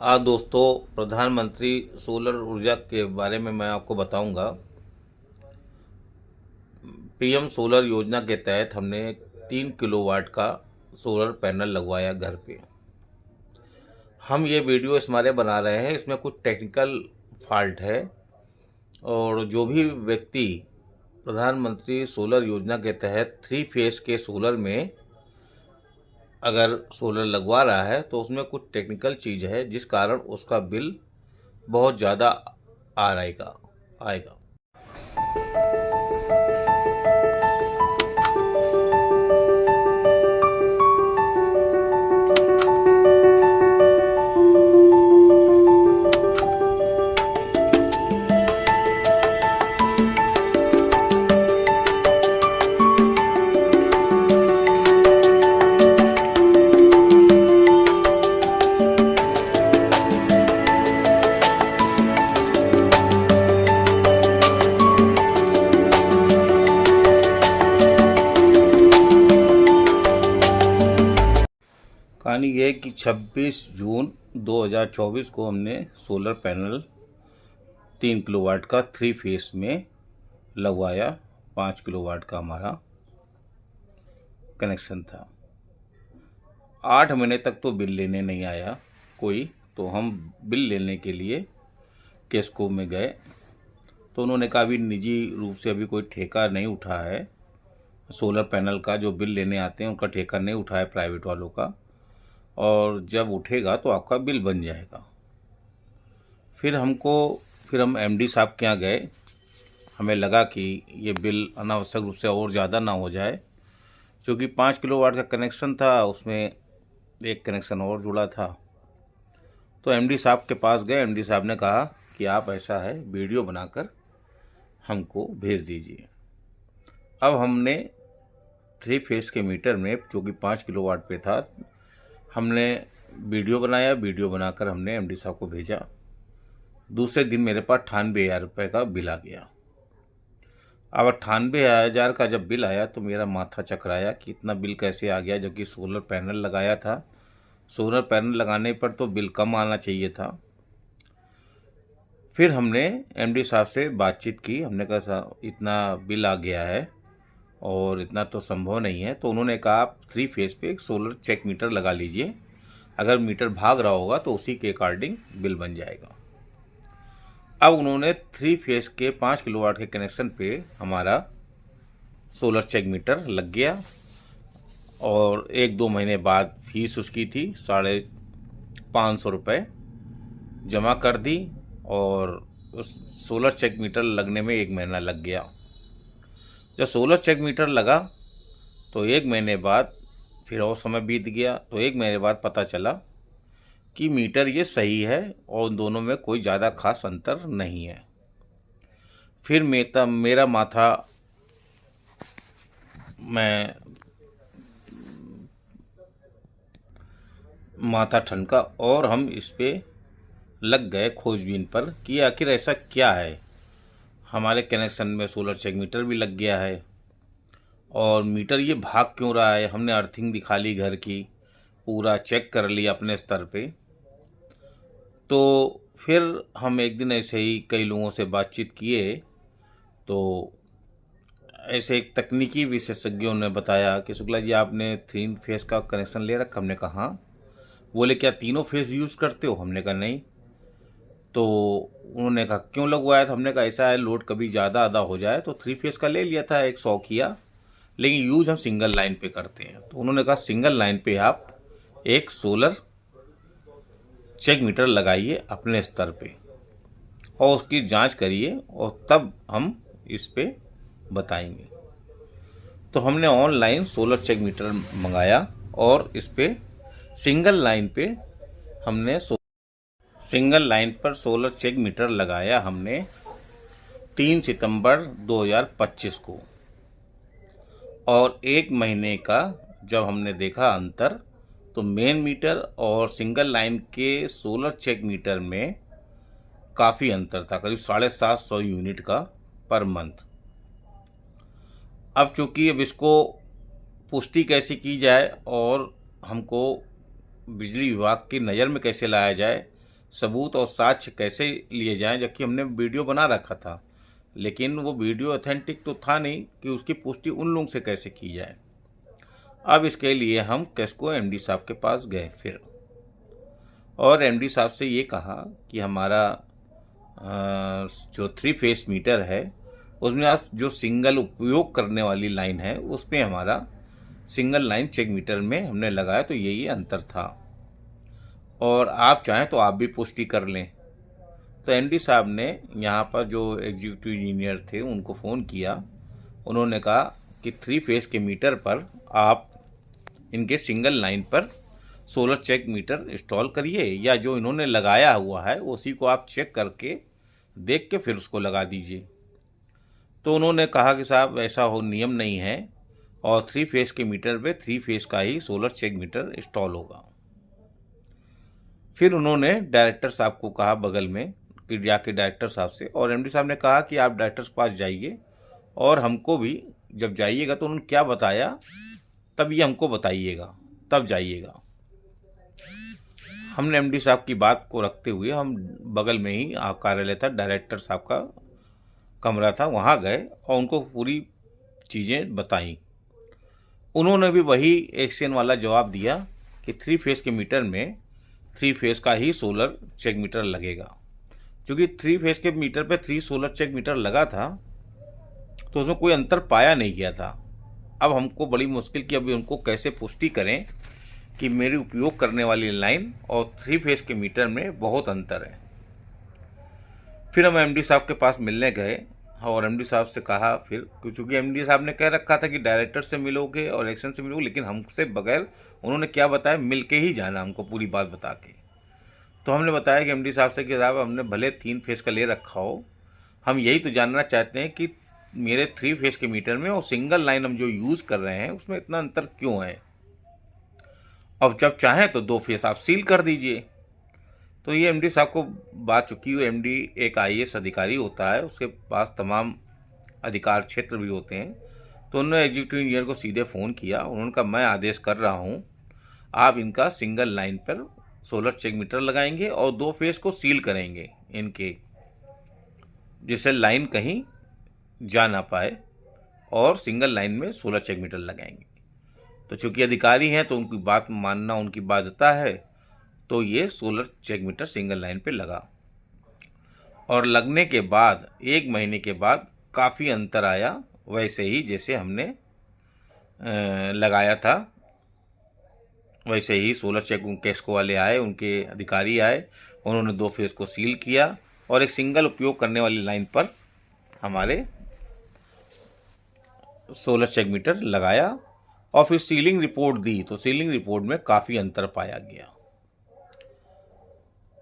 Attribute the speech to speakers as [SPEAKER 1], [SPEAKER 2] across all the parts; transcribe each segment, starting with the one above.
[SPEAKER 1] आज दोस्तों प्रधानमंत्री सोलर ऊर्जा के बारे में मैं आपको बताऊंगा। पीएम सोलर योजना के तहत हमने 3 किलोवाट का सोलर पैनल लगवाया घर पे। हम ये वीडियो इसलिए बना रहे हैं, इसमें कुछ टेक्निकल फॉल्ट है और जो भी व्यक्ति प्रधानमंत्री सोलर योजना के तहत 3 फेस के सोलर में अगर सोलर लगवा रहा है तो उसमें कुछ टेक्निकल चीज़ है जिस कारण उसका बिल बहुत ज़्यादा आएगा। कहानी ये है कि 26 जून 2024 को हमने सोलर पैनल 3 किलोवाट का 3 फेस में लगवाया। 5 किलोवाट का हमारा कनेक्शन था। 8 महीने तक तो बिल लेने नहीं आया कोई, तो हम बिल लेने के लिए केस्को में गए तो उन्होंने कहा अभी निजी रूप से अभी कोई ठेका नहीं उठा है सोलर पैनल का, जो बिल लेने आते हैं उनका ठेका नहीं उठा है प्राइवेट वालों का, और जब उठेगा तो आपका बिल बन जाएगा। फिर हम एमडी साहब के यहाँ गए। हमें लगा कि ये बिल अनावश्यक रूप से और ज़्यादा ना हो जाए, क्योंकि 5 किलोवाट का कनेक्शन था, उसमें एक कनेक्शन और जुड़ा था। तो एमडी साहब के पास गए। एमडी साहब ने कहा कि आप ऐसा है वीडियो बनाकर हमको भेज दीजिए। अब हमने 3 फेस के मीटर में, जो कि 5 किलोवाट पे था, हमने वीडियो बनाया। वीडियो बनाकर हमने एमडी साहब को भेजा। दूसरे दिन मेरे पास 98,000 रुपये का बिल आ गया। अब 98,000 का जब बिल आया तो मेरा माथा चकराया कि इतना बिल कैसे आ गया, जबकि सोलर पैनल लगाया था। सोलर पैनल लगाने पर तो बिल कम आना चाहिए था। फिर हमने एमडी साहब से बातचीत की। हमने कहा इतना बिल आ गया है और इतना तो संभव नहीं है। तो उन्होंने कहा आप 3 फेस पे एक सोलर चेक मीटर लगा लीजिए, अगर मीटर भाग रहा होगा तो उसी के अकॉर्डिंग बिल बन जाएगा। अब उन्होंने 3 फेस के 5 किलोवाट के कनेक्शन पे हमारा सोलर चेक मीटर लग गया और 1-2 महीने बाद फीस उसकी थी 550 रुपये जमा कर दी और उस सोलर चेक मीटर लगने में 1 महीना लग गया। जब सोलर चेक मीटर लगा तो 1 महीने बाद फिर और समय बीत गया, तो 1 महीने बाद पता चला कि मीटर ये सही है और उन दोनों में कोई ज़्यादा खास अंतर नहीं है। फिर मेरा माथा ठनका और हम इस पे लग गए खोजबीन पर कि आखिर ऐसा क्या है। हमारे कनेक्शन में सोलर चेक मीटर भी लग गया है और मीटर ये भाग क्यों रहा है। हमने अर्थिंग दिखा ली घर की, पूरा चेक कर लिया अपने स्तर पे। तो फिर हम एक दिन ऐसे ही कई लोगों से बातचीत किए तो ऐसे एक तकनीकी विशेषज्ञों ने बताया कि शुक्ला जी आपने 3 फेस का कनेक्शन ले रखा। हमने कहा हाँ। बोले क्या तीनों फेस यूज़ करते हो? हमने कहा नहीं। तो उन्होंने कहा क्यों लगवाया था? हमने कहा ऐसा है लोड कभी ज़्यादा आधा हो जाए तो 3 फेस का ले लिया था, एक 100 किया, लेकिन यूज़ हम सिंगल लाइन पे करते हैं। तो उन्होंने कहा सिंगल लाइन पे आप एक सोलर चेक मीटर लगाइए अपने स्तर पे और उसकी जांच करिए और तब हम इस पे बताएंगे। तो हमने ऑनलाइन सोलर चेक मीटर मंगाया और इस पे सिंगल लाइन पर सोलर चेक मीटर लगाया हमने 3 सितंबर 2025 को। और 1 महीने का जब हमने देखा अंतर, तो मेन मीटर और सिंगल लाइन के सोलर चेक मीटर में काफ़ी अंतर था, करीब 750 यूनिट का पर मंथ। अब चूँकि अब इसको पुष्टि कैसे की जाए और हमको बिजली विभाग की नज़र में कैसे लाया जाए, सबूत और साक्ष्य कैसे लिए जाएं, जबकि हमने वीडियो बना रखा था, लेकिन वो वीडियो ऑथेंटिक तो था नहीं कि उसकी पुष्टि उन लोगों से कैसे की जाए। अब इसके लिए हम केस्को एमडी साहब के पास गए फिर, और एमडी साहब से ये कहा कि हमारा जो 3 फेस मीटर है उसमें आप जो सिंगल उपयोग करने वाली लाइन है उसमें हमारा सिंगल लाइन चेक मीटर में हमने लगाया, तो यही अंतर था, और आप चाहें तो आप भी पुष्टि कर लें। तो एमडी साहब ने यहाँ पर जो एग्जीक्यूटिव इंजीनियर थे उनको फ़ोन किया। उन्होंने कहा कि 3 फेस के मीटर पर आप इनके सिंगल लाइन पर सोलर चेक मीटर इंस्टॉल करिए, या जो इन्होंने लगाया हुआ है उसी को आप चेक करके देख के फिर उसको लगा दीजिए। तो उन्होंने कहा कि साहब ऐसा हो नियम नहीं है, और 3 फेस के मीटर पे 3 फेस का ही सोलर चेक मीटर इंस्टॉल होगा। फिर उन्होंने डायरेक्टर साहब को कहा बगल में कि जाके डायरेक्टर साहब से, और एमडी साहब ने कहा कि आप डायरेक्टर के पास जाइए और हमको भी जब जाइएगा तो उन्होंने क्या बताया तब ये हमको बताइएगा, तब जाइएगा। हमने एमडी साहब की बात को रखते हुए हम बगल में ही कार्यालय था, डायरेक्टर साहब का कमरा था, वहाँ गए और उनको पूरी चीज़ें बताईं। उन्होंने भी वही एक्शन वाला जवाब दिया कि 3 फेस के मीटर में 3 फेस का ही सोलर चेक मीटर लगेगा। क्योंकि 3 फेस के मीटर पे 3 सोलर चेक मीटर लगा था तो उसमें कोई अंतर पाया नहीं गया था। अब हमको बड़ी मुश्किल की, अभी उनको कैसे पुष्टि करें कि मेरी उपयोग करने वाली लाइन और 3 फेस के मीटर में बहुत अंतर है। फिर हम एमडी साहब के पास मिलने गए और एमडी साहब से कहा फिर, क्योंकि एमडी साहब ने कह रखा था कि डायरेक्टर से मिलोगे और एक्शन से मिलोगे, लेकिन हमसे बगैर उन्होंने क्या बताया, मिल के ही जाना हमको पूरी बात बता के। तो हमने बताया कि एमडी साहब से कि साहब हमने भले 3 फेस का ले रखा हो, हम यही तो जानना चाहते हैं कि मेरे 3 फेस के मीटर में और सिंगल लाइन हम जो यूज़ कर रहे हैं उसमें इतना अंतर क्यों है। अब जब चाहें तो 2 फेस आप सील कर दीजिए। तो ये एमडी साहब को बात चुकी हुई। एमडी एक आईएएस अधिकारी होता है, उसके पास तमाम अधिकार क्षेत्र भी होते हैं। तो उन्होंने एग्जीक्यूटिव इंजीनियर को सीधे फ़ोन किया। उन्होंने कहा मैं आदेश कर रहा हूँ, आप इनका सिंगल लाइन पर सोलर चेक मीटर लगाएंगे और 2 फेस को सील करेंगे इनके, जिससे लाइन कहीं जा ना पाए, और सिंगल लाइन में सोलर चेक मीटर लगाएंगे। तो चूँकि अधिकारी हैं तो उनकी बात मानना उनकी बाध्यता है। तो ये solar check meter single line पे लगा, और लगने के बाद 1 महीने के बाद काफ़ी अंतर आया, वैसे ही जैसे हमने लगाया था वैसे ही सोलर चेक केस्को वाले आए, उनके अधिकारी आए, उन्होंने 2 फेस को सील किया और एक सिंगल उपयोग करने वाली लाइन पर हमारे सोलर चेक मीटर लगाया, और फिर सीलिंग रिपोर्ट दी। तो सीलिंग रिपोर्ट में काफ़ी अंतर पाया गया।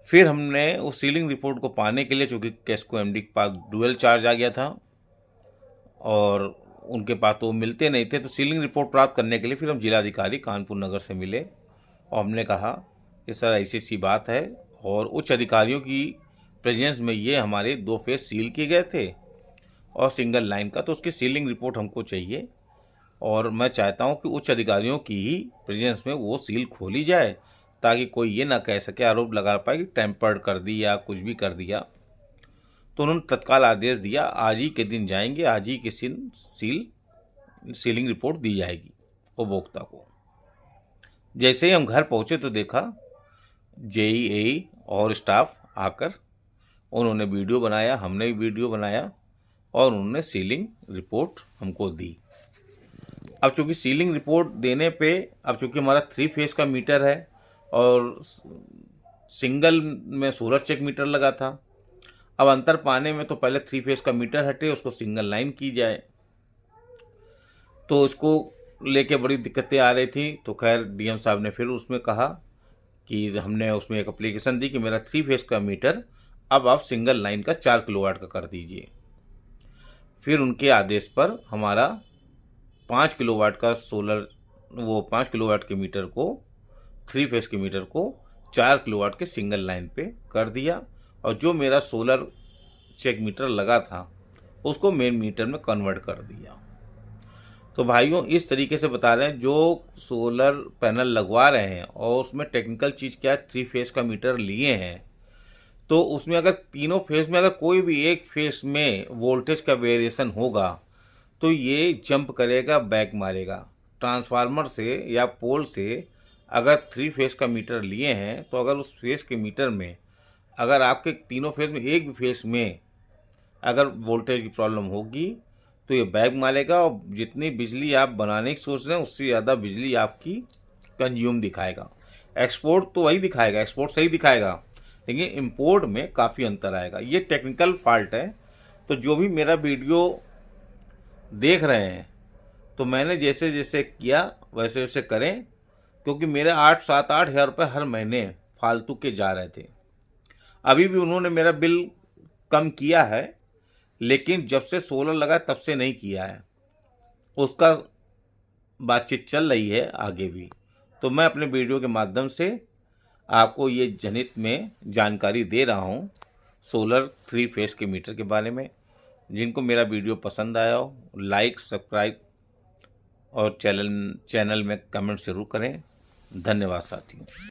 [SPEAKER 1] फिर हमने उस सीलिंग रिपोर्ट को पाने के लिए, चूँकि केस्को एमडी के पास डुअल चार्ज आ गया था और उनके पास तो मिलते नहीं थे, तो सीलिंग रिपोर्ट प्राप्त करने के लिए फिर हम जिलाधिकारी कानपुर नगर से मिले और हमने कहा कि सर ऐसी सी बात है, और उच्च अधिकारियों की प्रेजेंस में ये हमारे 2 फेस सील किए गए थे और सिंगल लाइन का, तो उसकी सीलिंग रिपोर्ट हमको चाहिए, और मैं चाहता हूँ कि उच्च अधिकारियों की ही प्रेजेंस में वो सील खोली जाए, ताकि कोई ये ना कह सके, आरोप लगा पाए कि टेम्पर्ड कर दी या कुछ भी कर दिया। तो उन्होंने तत्काल आदेश दिया, आज ही के दिन जाएंगे, आज ही के सीलिंग रिपोर्ट दी जाएगी उपभोक्ता को। जैसे ही हम घर पहुँचे तो देखा जेईई और स्टाफ आकर उन्होंने वीडियो बनाया, हमने भी वीडियो बनाया, और उन्होंने सीलिंग रिपोर्ट हमको दी। अब चूँकि सीलिंग रिपोर्ट देने पे, अब चूँकि हमारा 3 फेस का मीटर है और सिंगल में सोलर चेक मीटर लगा था, अब अंतर पाने में तो पहले 3 फेस का मीटर हटे, उसको सिंगल लाइन की जाए। तो इसको लेके बड़ी दिक्कतें आ रही थी। तो खैर डीएम साहब ने फिर उसमें कहा कि हमने उसमें एक एप्लीकेशन दी कि मेरा 3 फेस का मीटर अब आप सिंगल लाइन का 4 किलोवाट का कर दीजिए। फिर उनके आदेश पर हमारा 5 किलोवाट का सोलर, वो 5 किलोवाट के मीटर को, 3 फेस के मीटर को 4 किलोवाट के सिंगल लाइन पे कर दिया, और जो मेरा सोलर चेक मीटर लगा था उसको मेन मीटर में कन्वर्ट कर दिया। तो भाइयों इस तरीके से बता रहे हैं, जो सोलर पैनल लगवा रहे हैं और उसमें टेक्निकल चीज़ क्या है, 3 फेस का मीटर लिए हैं, तो उसमें अगर तीनों फेस में अगर कोई भी एक फेस में वोल्टेज का वेरिएशन होगा तो ये जंप करेगा, बैक मारेगा। ट्रांसफार्मर से या पोल से अगर 3 फेस का मीटर लिए हैं तो अगर उस फेस के मीटर में अगर आपके तीनों फेस में एक भी फेस में अगर वोल्टेज की प्रॉब्लम होगी तो ये बैक मारेगा और जितनी बिजली आप बनाने की सोच रहे हैं उससे ज़्यादा बिजली आपकी कंज्यूम दिखाएगा। एक्सपोर्ट तो वही दिखाएगा, एक्सपोर्ट सही दिखाएगा, लेकिन इंपोर्ट में काफ़ी अंतर आएगा। ये टेक्निकल फॉल्ट है। तो जो भी मेरा वीडियो देख रहे हैं तो मैंने जैसे जैसे किया वैसे वैसे करें, क्योंकि मेरे 8-7-8 हज़ार रुपये हर महीने फालतू के जा रहे थे। अभी भी उन्होंने मेरा बिल कम किया है, लेकिन जब से सोलर लगा तब से नहीं किया है। उसका बातचीत चल रही है आगे भी। तो मैं अपने वीडियो के माध्यम से आपको ये जनहित में जानकारी दे रहा हूँ सोलर 3 फेस के मीटर के बारे में। जिनको मेरा वीडियो पसंद आया हो लाइक, सब्सक्राइब और चैनल में कमेंट ज़रूर करें। धन्यवाद साथियों।